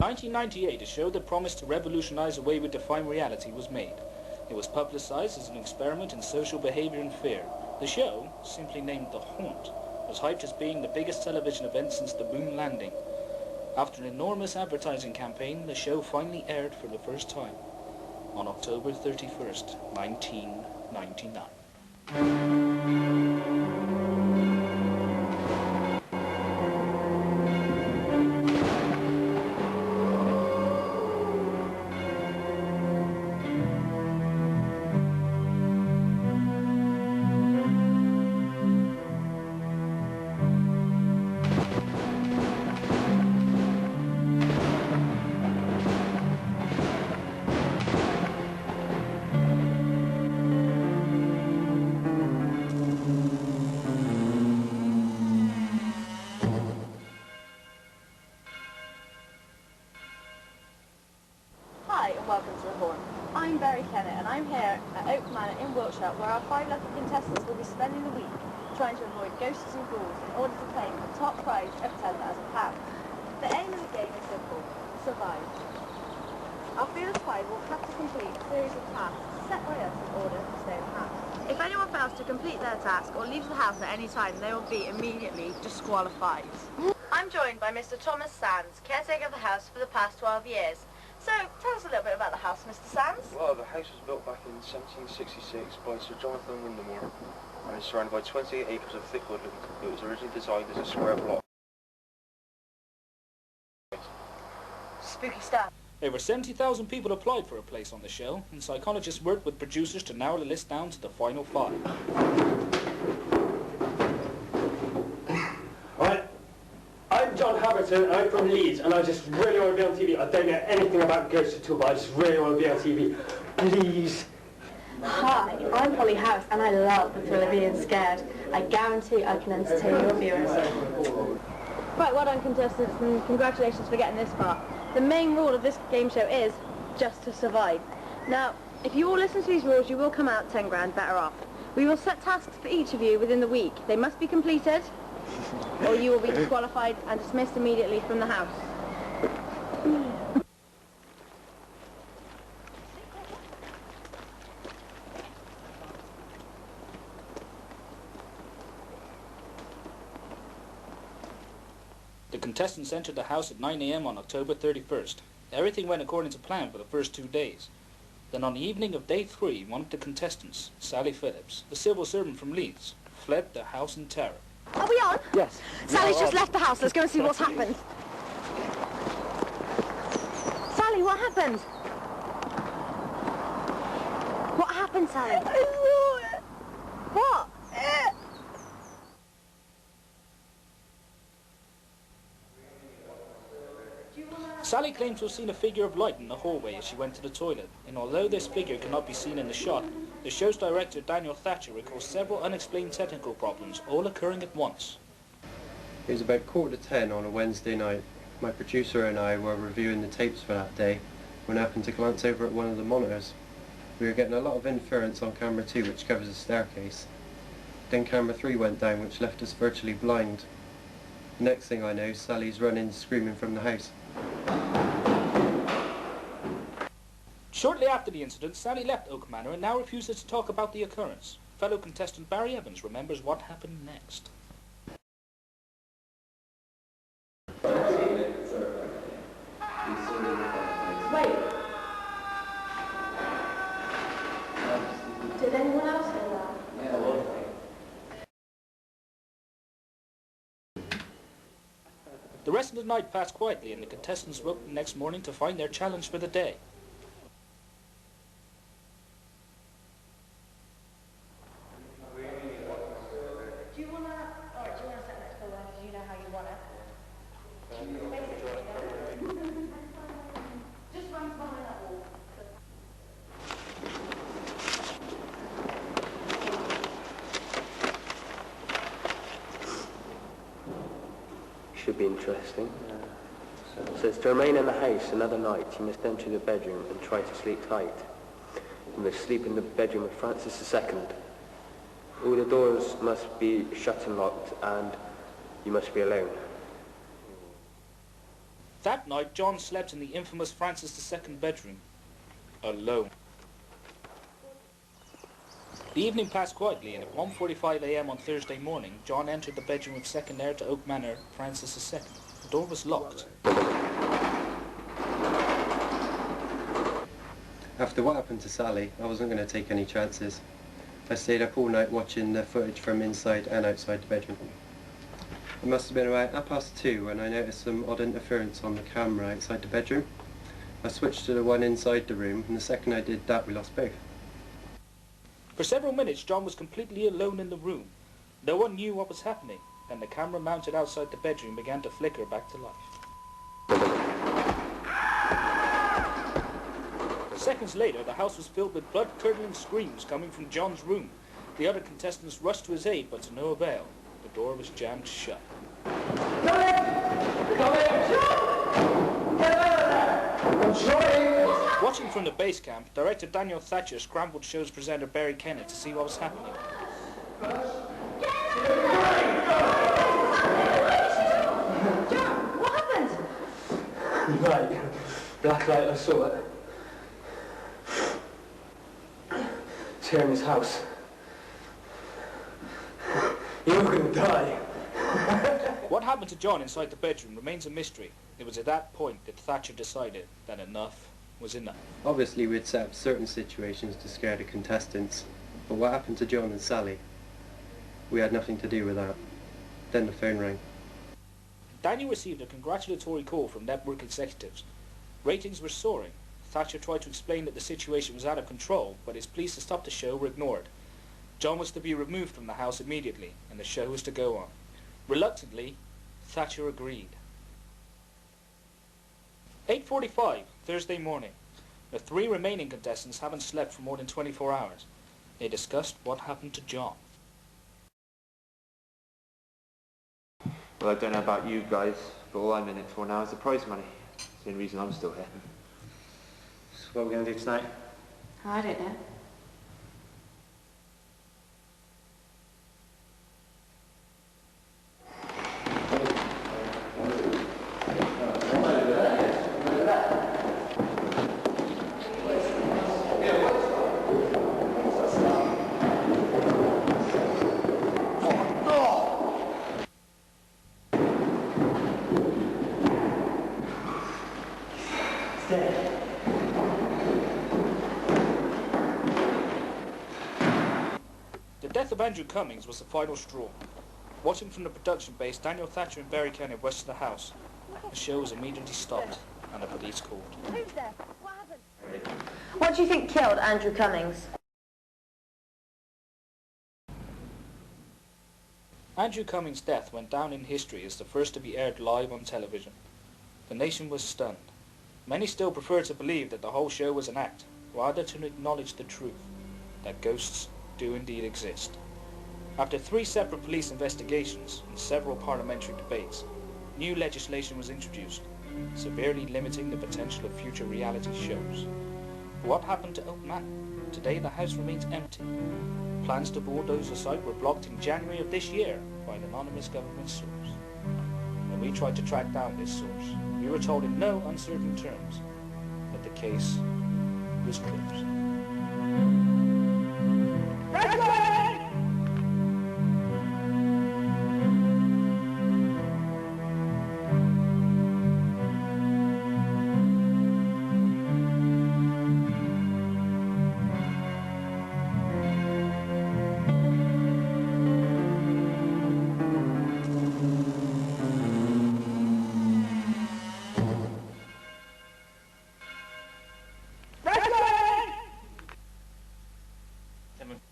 1998, a show that promised to revolutionize the way we define reality was made. It was publicized as an experiment in social behavior and fear. The show, simply named The Haunt, was hyped as being the biggest television event since the moon landing. After an enormous advertising campaign, the show finally aired for the first time on October 31st, 1999. Welcome to Reform. I'm Barry Kennett and I'm here at Oak Manor in Wiltshire where our 5 lucky contestants will be spending the week trying to avoid ghosts and ghouls in order to claim the top prize of £10,000. The aim of the game is simple: survive. Our fearless 5 will have to complete a series of tasks set by us in order to stay in the house. If anyone fails to complete their task or leaves the house at any time, they will be immediately disqualified. I'm joined by Mr. Thomas Sands, caretaker of the house for the past 12 years. So, tell us a little bit about the house, Mr. Sands. Well, the house was built back in 1766 by Sir Jonathan Windemore and is surrounded by 28 acres of thick woodland. It was originally designed as a square block. Spooky stuff. Over 70,000 people applied for a place on the show, and psychologists worked with producers to narrow the list down to the final 5. I'm John Haverton, I'm from Leeds, and I just really want to be on TV. I don't know anything about ghosts at all, but I just really want to be on TV. Please. Hi, I'm Holly House, and I love the thrill of being scared. I guarantee I can entertain your viewers. Right, well done contestants, and congratulations for getting this far. The main rule of this game show is just to survive. Now, if you all listen to these rules, you will come out 10 grand better off. We will set tasks for each of you within the week. They must be completed, or you will be disqualified and dismissed immediately from the house. The contestants entered the house at 9 AM on October 31st. Everything went according to plan for the first 2 days. Then on the evening of day 3, one of the contestants, Sally Phillips, a civil servant from Leeds, fled the house in terror. Are we on? Yes. Sally's just left the house. Let's go and see what's happened. Sally, what happened? What happened, Sally? I saw it. What? Sally claims to have seen a figure of light in the hallway as she went to the toilet, and although this figure cannot be seen in the shot, the show's director Daniel Thatcher recalls several unexplained technical problems, all occurring at once. It was about 9:45 on a Wednesday night. My producer and I were reviewing the tapes for that day when I happened to glance over at one of the monitors. We were getting a lot of interference on camera 2, which covers the staircase. Then camera 3 went down, which left us virtually blind. Next thing I know, Sally's running, screaming from the house. Shortly after the incident, Sally left Oak Manor and now refuses to talk about the occurrence. Fellow contestant Barry Evans remembers what happened next. Wait. Did anyone else hear that? The rest of the night passed quietly and the contestants woke the next morning to find their challenge for the day. Do you want to set next to the one because you know how you want it? Just run behind that wall. Should be interesting. It says to remain in the house another night, you must enter the bedroom and try to sleep tight. You must sleep in the bedroom with Francis II. All the doors must be shut and locked, and you must be alone. That night, John slept in the infamous Francis II bedroom, alone. The evening passed quietly, and at 1:45 a.m. on Thursday morning, John entered the bedroom of second heir to Oak Manor, Francis II. The door was locked. After what happened to Sally, I wasn't going to take any chances. I stayed up all night watching the footage from inside and outside the bedroom. It must have been about 2:30 when I noticed some odd interference on the camera outside the bedroom. I switched to the one inside the room, and the second I did that, we lost both. For several minutes, John was completely alone in the room. No one knew what was happening, and the camera mounted outside the bedroom began to flicker back to life. Seconds later, the house was filled with blood-curdling screams coming from John's room. The other contestants rushed to his aid, but to no avail. The door was jammed shut. Come in! Come in! John! Get out of there! I'm trying! Watching from the base camp, director Daniel Thatcher scrambled show's presenter Barry Kennett to see what was happening. John, what happened? Right. Black light, I saw it. It's here in this house. You're gonna die. What happened to John inside the bedroom remains a mystery. It was at that point that Thatcher decided that enough was enough. Obviously we'd set up certain situations to scare the contestants, but what happened to John and Sally? We had nothing to do with that. Then the phone rang. Daniel received a congratulatory call from network executives. Ratings were soaring. Thatcher tried to explain that the situation was out of control, but his pleas to stop the show were ignored. John was to be removed from the house immediately, and the show was to go on. Reluctantly, Thatcher agreed. 8:45, Thursday morning. The 3 remaining contestants haven't slept for more than 24 hours. They discussed what happened to John. Well, I don't know about you guys, but all I'm in it for now is the prize money. It's the only reason I'm still here. So what are we going to do tonight? I don't know. The death of Andrew Cummings was the final straw. Watching from the production base, Daniel Thatcher and Barry Kennett rushed to the house. The show was immediately stopped, and the police called. Who's there? What happened? What do you think killed Andrew Cummings? Andrew Cummings' death went down in history as the first to be aired live on television. The nation was stunned. Many still prefer to believe that the whole show was an act, rather than acknowledge the truth, that ghosts do indeed exist. After 3 separate police investigations and several parliamentary debates, new legislation was introduced, severely limiting the potential of future reality shows. What happened to Oak Manor? Today the house remains empty. Plans to bulldoze the site were blocked in January of this year by an anonymous government source. When we tried to track down this source, we were told in no uncertain terms that the case was closed.